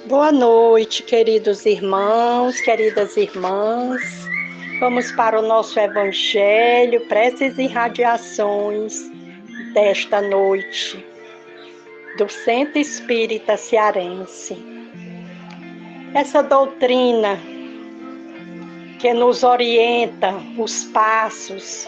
Boa noite, queridos irmãos, queridas irmãs. Vamos para o nosso Evangelho, preces e radiações desta noite, do Centro Espírita Cearense. Essa doutrina que nos orienta os passos,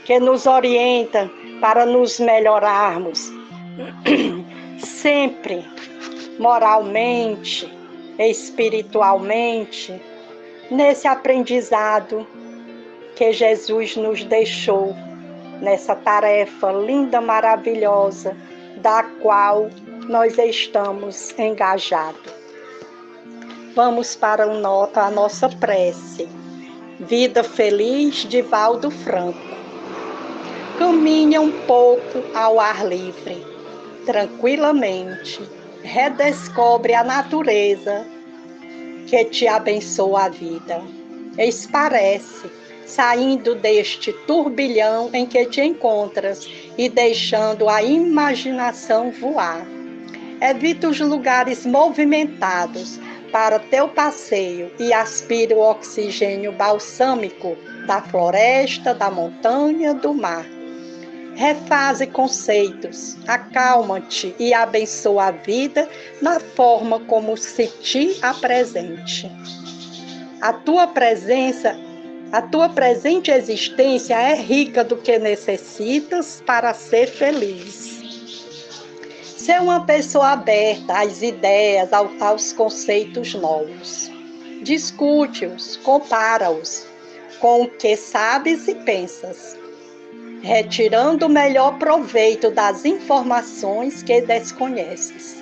que nos orienta para nos melhorarmos, sempre moralmente, espiritualmente, nesse aprendizado que Jesus nos deixou, nessa tarefa linda, maravilhosa, da qual nós estamos engajados. Vamos para a nossa prece. Vida Feliz, de Valdo Franco. Caminha um pouco ao ar livre, tranquilamente. Redescobre a natureza que te abençoa a vida. Esparece, saindo deste turbilhão em que te encontras e deixando a imaginação voar. Evita os lugares movimentados para teu passeio e aspira o oxigênio balsâmico da floresta, da montanha, do mar. Refaze conceitos, acalma-te e abençoa a vida na forma como se te apresente. A tua presente existência é rica do que necessitas para ser feliz. Ser uma pessoa aberta às ideias, aos conceitos novos. Discute-os, compara-os com o que sabes e pensas, retirando o melhor proveito das informações que desconheces.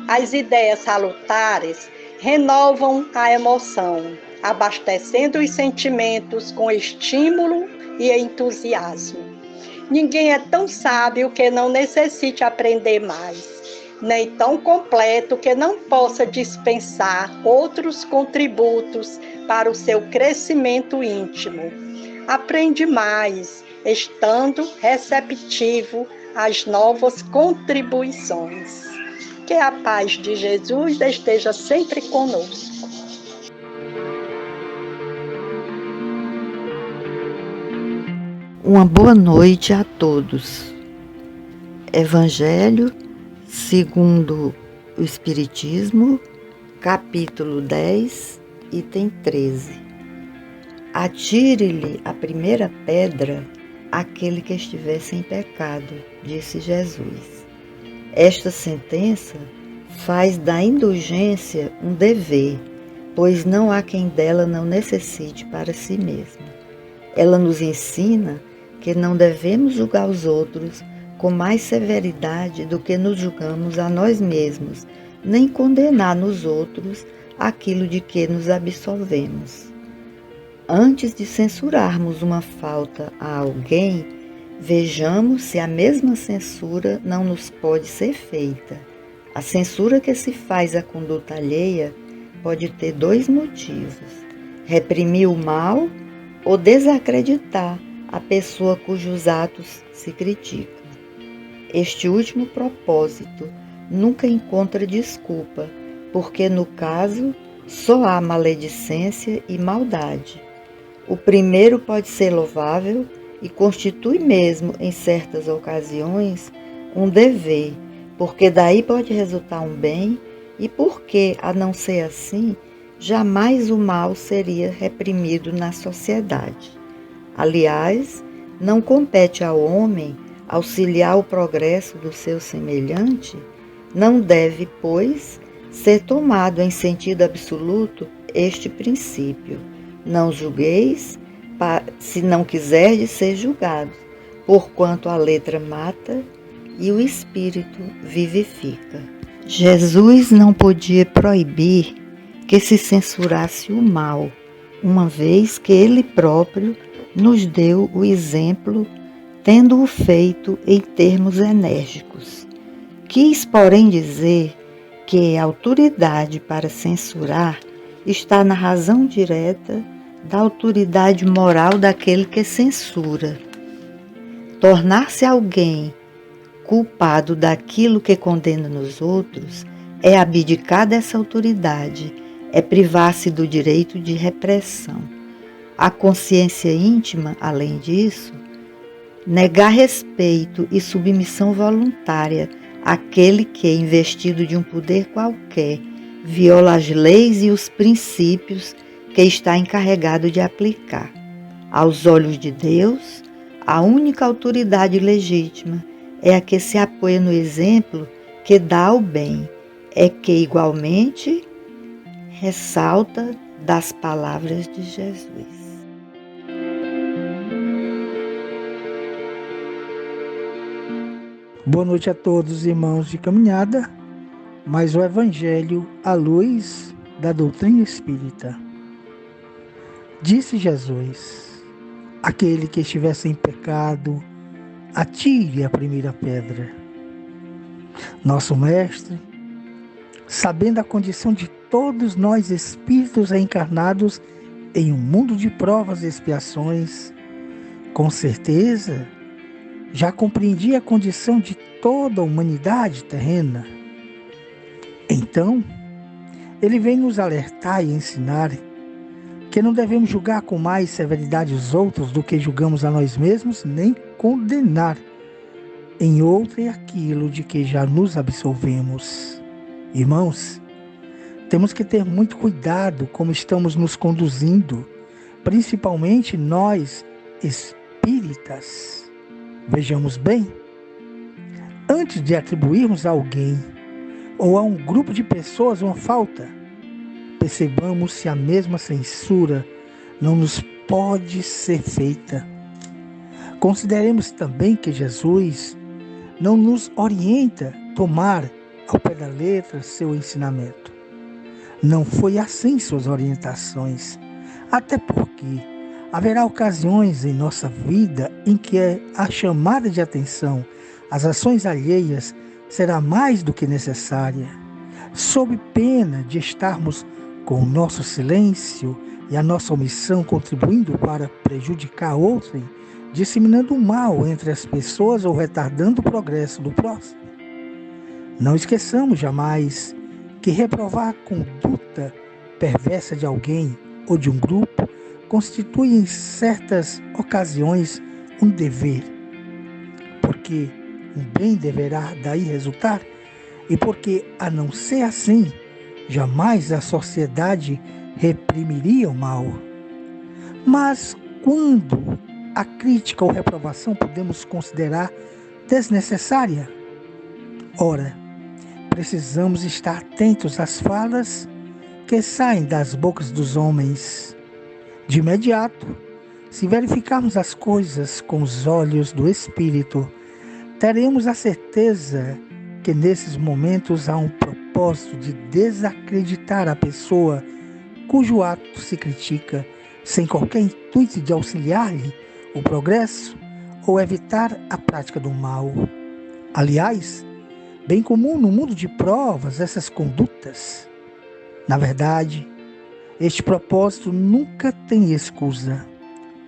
As ideias salutares renovam a emoção, abastecendo os sentimentos com estímulo e entusiasmo. Ninguém é tão sábio que não necessite aprender mais, nem tão completo que não possa dispensar outros contributos para o seu crescimento íntimo. Aprende mais, estando receptivo às novas contribuições. Que a paz de Jesus esteja sempre conosco. Uma boa noite a todos. Evangelho segundo o Espiritismo, capítulo 10, item 13. Atire-lhe a primeira pedra aquele que estiver sem pecado, disse Jesus. Esta sentença faz da indulgência um dever, pois não há quem dela não necessite para si mesmo. Ela nos ensina que não devemos julgar os outros com mais severidade do que nos julgamos a nós mesmos, nem condenar nos outros aquilo de que nos absolvemos. Antes de censurarmos uma falta a alguém, vejamos se a mesma censura não nos pode ser feita. A censura que se faz à conduta alheia pode ter dois motivos: reprimir o mal ou desacreditar a pessoa cujos atos se criticam. Este último propósito nunca encontra desculpa, porque no caso só há maledicência e maldade. O primeiro pode ser louvável e constitui mesmo, em certas ocasiões, um dever, porque daí pode resultar um bem e porque, a não ser assim, jamais o mal seria reprimido na sociedade. Aliás, não compete ao homem auxiliar o progresso do seu semelhante, não deve, pois, ser tomado em sentido absoluto este princípio: não julgueis, se não quiserdes ser julgados, porquanto a letra mata e o espírito vivifica. Jesus não podia proibir que se censurasse o mal, uma vez que ele próprio nos deu o exemplo, tendo-o feito em termos enérgicos. Quis, porém, dizer que a autoridade para censurar está na razão direta da autoridade moral daquele que censura. Tornar-se alguém culpado daquilo que condena nos outros é abdicar dessa autoridade, é privar-se do direito de repressão. A consciência íntima, além disso, negar respeito e submissão voluntária àquele que, investido de um poder qualquer, viola as leis e os princípios que está encarregado de aplicar. Aos olhos de Deus, a única autoridade legítima é a que se apoia no exemplo que dá ao bem, é que igualmente ressalta das palavras de Jesus. Boa noite a todos, irmãos de caminhada, mais o Evangelho à luz da doutrina espírita. Disse Jesus: aquele que estiver sem pecado, atire a primeira pedra. Nosso Mestre, sabendo a condição de todos nós espíritos reencarnados em um mundo de provas e expiações, com certeza já compreendia a condição de toda a humanidade terrena. Então, ele vem nos alertar e ensinar que não devemos julgar com mais severidade os outros do que julgamos a nós mesmos, nem condenar em outrem aquilo de que já nos absolvemos. Irmãos, temos que ter muito cuidado como estamos nos conduzindo, principalmente nós espíritas. Vejamos bem, antes de atribuirmos a alguém ou a um grupo de pessoas uma falta, percebamos se a mesma censura não nos pode ser feita. Consideremos também que Jesus não nos orienta a tomar ao pé da letra seu ensinamento. Não foi assim suas orientações, até porque haverá ocasiões em nossa vida em que a chamada de atenção às ações alheias será mais do que necessária, sob pena de estarmos com o nosso silêncio e a nossa omissão contribuindo para prejudicar outrem, disseminando o mal entre as pessoas ou retardando o progresso do próximo. Não esqueçamos jamais que reprovar a conduta perversa de alguém ou de um grupo constitui em certas ocasiões um dever, porque um bem deverá daí resultar e porque, a não ser assim, jamais a sociedade reprimiria o mal. Mas quando a crítica ou reprovação podemos considerar desnecessária? Ora, precisamos estar atentos às falas que saem das bocas dos homens. De imediato, se verificarmos as coisas com os olhos do Espírito, teremos a certeza que nesses momentos há um propósito de desacreditar a pessoa cujo ato se critica, sem qualquer intuito de auxiliar-lhe o progresso ou evitar a prática do mal. Aliás, bem comum no mundo de provas essas condutas. Na verdade, este propósito nunca tem escusa,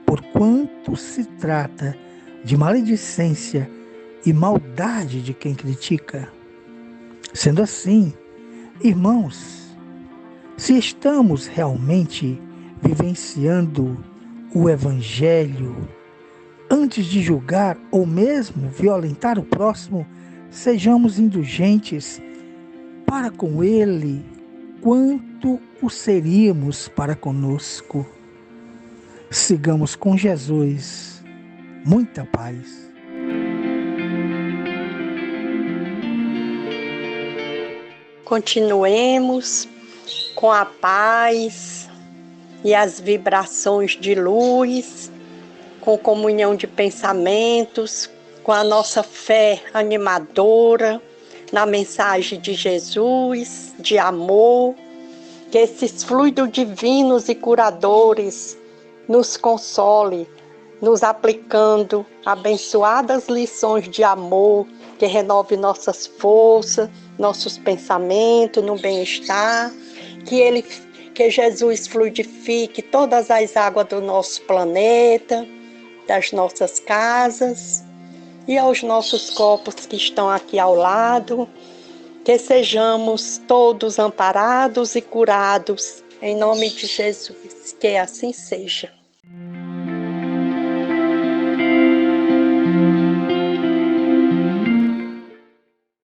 porquanto se trata de maledicência e maldade de quem critica. Sendo assim, irmãos, se estamos realmente vivenciando o Evangelho, antes de julgar ou mesmo violentar o próximo, sejamos indulgentes para com ele quanto o seríamos para conosco. Sigamos com Jesus. Muita paz. Continuemos com a paz e as vibrações de luz, com comunhão de pensamentos, com a nossa fé animadora na mensagem de Jesus, de amor, que esses fluidos divinos e curadores nos console, nos aplicando abençoadas lições de amor, que renove nossas forças, nossos pensamentos no bem-estar, que Jesus fluidifique todas as águas do nosso planeta, das nossas casas e aos nossos corpos que estão aqui ao lado, Que sejamos todos amparados e curados, em nome de Jesus. Que assim seja.